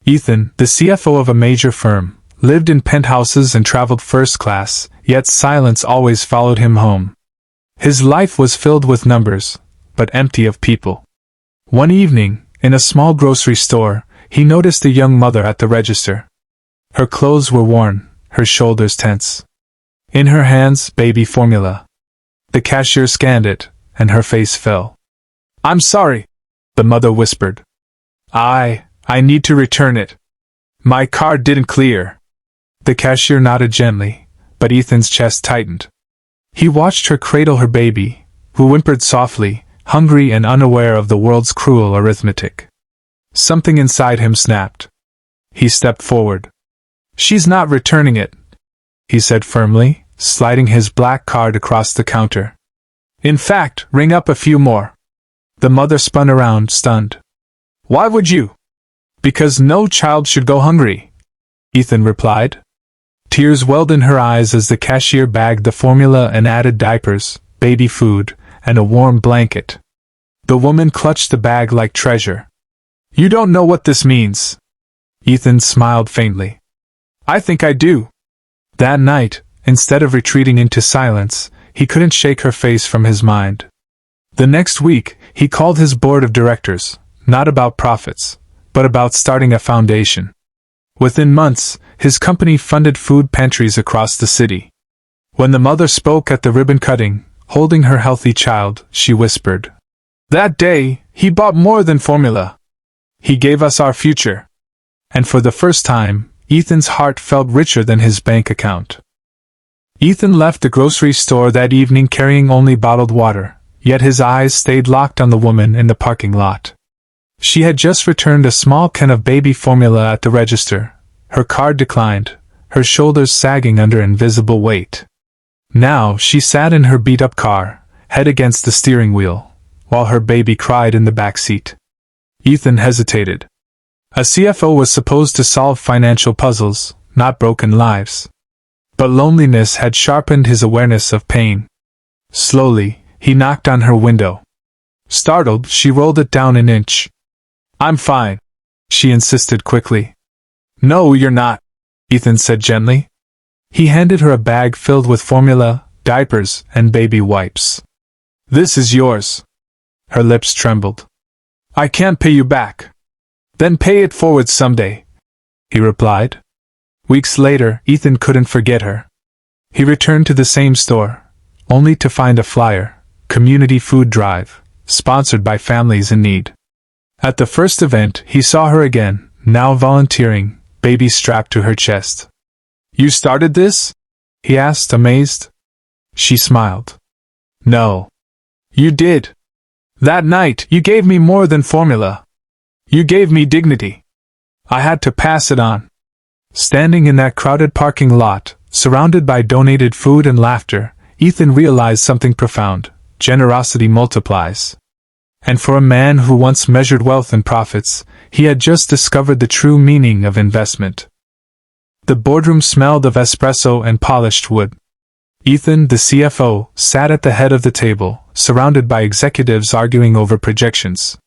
Ethan, the CFO of a major firm, lived in penthouses and traveled first class, yet silence always followed him home. His life was filled with numbers, but empty of people. One evening, in a small grocery store, he noticed a young mother at the register. Her clothes were worn, her shoulders tense. In her hands, baby formula. The cashier scanned it, and her face fell. "I'm sorry," the mother whispered. I need to return it. My card didn't clear." The cashier nodded gently, but Ethan's chest tightened. He watched her cradle her baby, who whimpered softly, hungry and unaware of the world's cruel arithmetic. Something inside him snapped. He stepped forward. "She's not returning it," he said firmly, sliding his black card across the counter. "In fact, ring up a few more." The mother spun around, stunned. "Why would you?" "Because no child should go hungry," Ethan replied. Tears welled in her eyes as the cashier bagged the formula and added diapers, baby food, and a warm blanket. The woman clutched the bag like treasure. "You don't know what this means." Ethan smiled faintly. "I think I do." That night, instead of retreating into silence, he couldn't shake her face from his mind. The next week, he called his board of directors, not about profits, but about starting a foundation. Within months, his company funded food pantries across the city. When the mother spoke at the ribbon cutting, holding her healthy child, she whispered, "That day, he bought more than formula. He gave us our future." And for the first time, Ethan's heart felt richer than his bank account. Ethan left the grocery store that evening carrying only bottled water, yet his eyes stayed locked on the woman in the parking lot. She had just returned a small can of baby formula at the register. Her card declined, her shoulders sagging under invisible weight. Now she sat in her beat-up car, head against the steering wheel, while her baby cried in the back seat. Ethan hesitated. A CFO was supposed to solve financial puzzles, not broken lives. But loneliness had sharpened his awareness of pain. Slowly, he knocked on her window. Startled, she rolled it down an inch. "I'm fine," she insisted quickly. "No, you're not," Ethan said gently. He handed her a bag filled with formula, diapers, and baby wipes. "This is yours." Her lips trembled. "I can't pay you back." "Then pay it forward someday," he replied. Weeks later, Ethan couldn't forget her. He returned to the same store, only to find a flyer, community food drive, sponsored by families in need. At the first event, he saw her again, now volunteering, baby strapped to her chest. "You started this?" he asked, amazed. She smiled. "No. You did. That night, you gave me more than formula. You gave me dignity. I had to pass it on." Standing in that crowded parking lot, surrounded by donated food and laughter, Ethan realized something profound. Generosity multiplies. And for a man who once measured wealth in profits, he had just discovered the true meaning of investment. The boardroom smelled of espresso and polished wood. Ethan, the CFO, sat at the head of the table, surrounded by executives arguing over projections.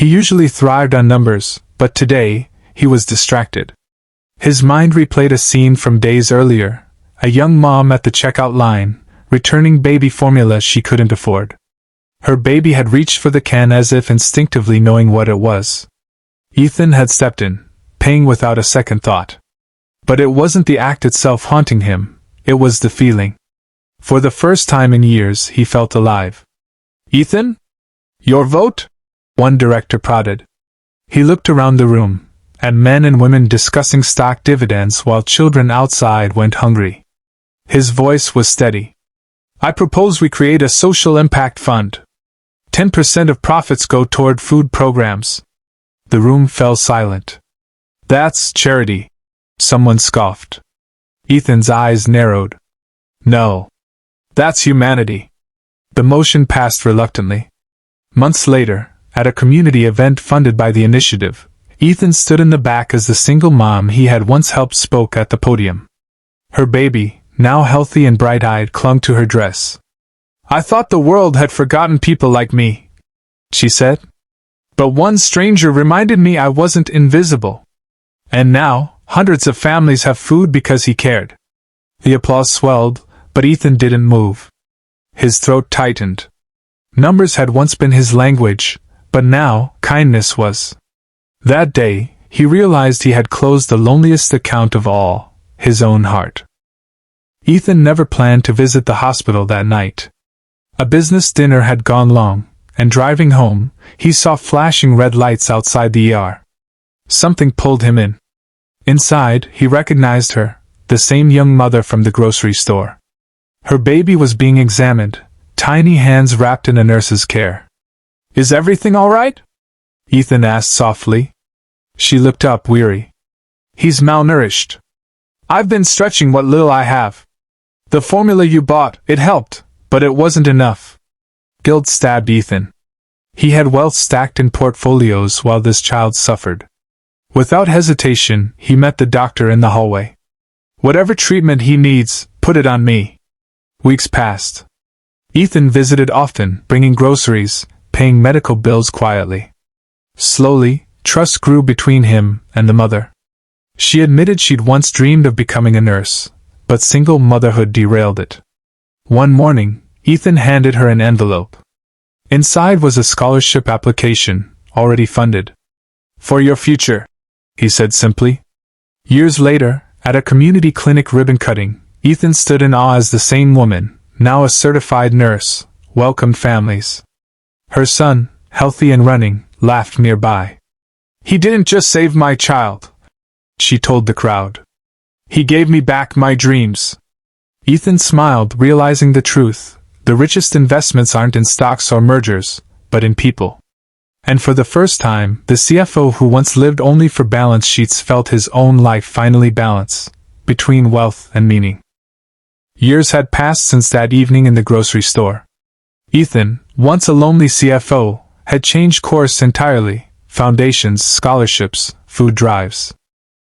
He usually thrived on numbers, but today, he was distracted. His mind replayed a scene from days earlier, a young mom at the checkout line, returning baby formula she couldn't afford. Her baby had reached for the can as if instinctively knowing what it was. Ethan had stepped in, paying without a second thought. But it wasn't the act itself haunting him, it was the feeling. For the first time in years, he felt alive. "Ethan? Your vote?" one director prodded. He looked around the room, at men and women discussing stock dividends while children outside went hungry. His voice was steady. "I propose we create a social impact fund. 10% of profits go toward food programs." The room fell silent. "That's charity," someone scoffed. Ethan's eyes narrowed. "No. That's humanity." The motion passed reluctantly. Months later, at a community event funded by the initiative, Ethan stood in the back as the single mom he had once helped spoke at the podium. Her baby, now healthy and bright-eyed, clung to her dress. "I thought the world had forgotten people like me," she said. "But one stranger reminded me I wasn't invisible." And now, hundreds of families have food because he cared. The applause swelled, but Ethan didn't move. His throat tightened. Numbers had once been his language, but now, kindness was. That day, he realized he had closed the loneliest account of all, his own heart. Ethan never planned to visit the hospital that night. A business dinner had gone long, and driving home, he saw flashing red lights outside the ER. Something pulled him in. Inside, he recognized her, the same young mother from the grocery store. Her baby was being examined, tiny hands wrapped in a nurse's care. "Is everything all right?" Ethan asked softly. She looked up, weary. "He's malnourished. I've been stretching what little I have. The formula you bought, it helped, but it wasn't enough." Guilt stabbed Ethan. He had wealth stacked in portfolios while this child suffered. Without hesitation, he met the doctor in the hallway. "Whatever treatment he needs, put it on me." Weeks passed. Ethan visited often, bringing groceries, paying medical bills quietly. Slowly, trust grew between him and the mother. She admitted she'd once dreamed of becoming a nurse, but single motherhood derailed it. One morning, Ethan handed her an envelope. Inside was a scholarship application, already funded. "For your future," he said simply. Years later, at a community clinic ribbon cutting, Ethan stood in awe as the same woman, now a certified nurse, welcomed families. Her son, healthy and running, laughed nearby. "He didn't just save my child," she told the crowd. "He gave me back my dreams." Ethan smiled, realizing the truth. The richest investments aren't in stocks or mergers, but in people. And for the first time, the CFO who once lived only for balance sheets felt his own life finally balance, between wealth and meaning. Years had passed since that evening in the grocery store. Ethan, once a lonely CFO, had changed course entirely, foundations, scholarships, food drives.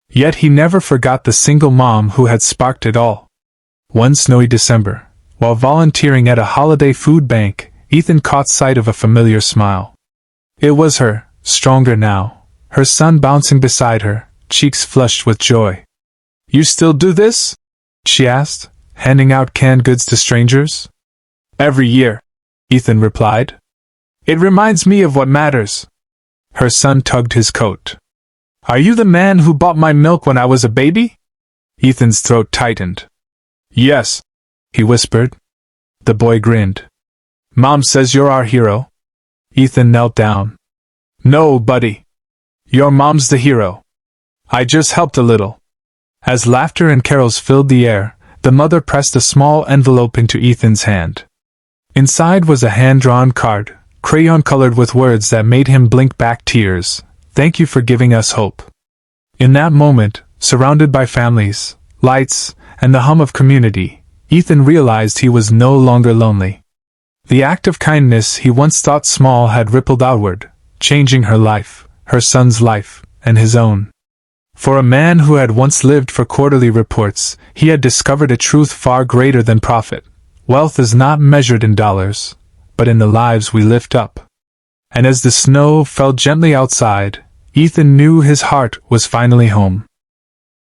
Yet he never forgot the single mom who had sparked it all. One snowy December, while volunteering at a holiday food bank, Ethan caught sight of a familiar smile. It was her, stronger now, her son bouncing beside her, cheeks flushed with joy. "You still do this?" she asked, handing out canned goods to strangers. "Every year," Ethan replied. "It reminds me of what matters." Her son tugged his coat. "Are you the man who bought my milk when I was a baby?" Ethan's throat tightened. "Yes," he whispered. The boy grinned. "Mom says you're our hero." Ethan knelt down. "No, buddy. Your mom's the hero. I just helped a little." As laughter and carols filled the air, the mother pressed a small envelope into Ethan's hand. Inside was a hand-drawn card, crayon-colored with words that made him blink back tears. "Thank you for giving us hope." In that moment, surrounded by families, lights, and the hum of community, Ethan realized he was no longer lonely. The act of kindness he once thought small had rippled outward, changing her life, her son's life, and his own. For a man who had once lived for quarterly reports, he had discovered a truth far greater than profit. Wealth is not measured in dollars, but in the lives we lift up. And as the snow fell gently outside, Ethan knew his heart was finally home.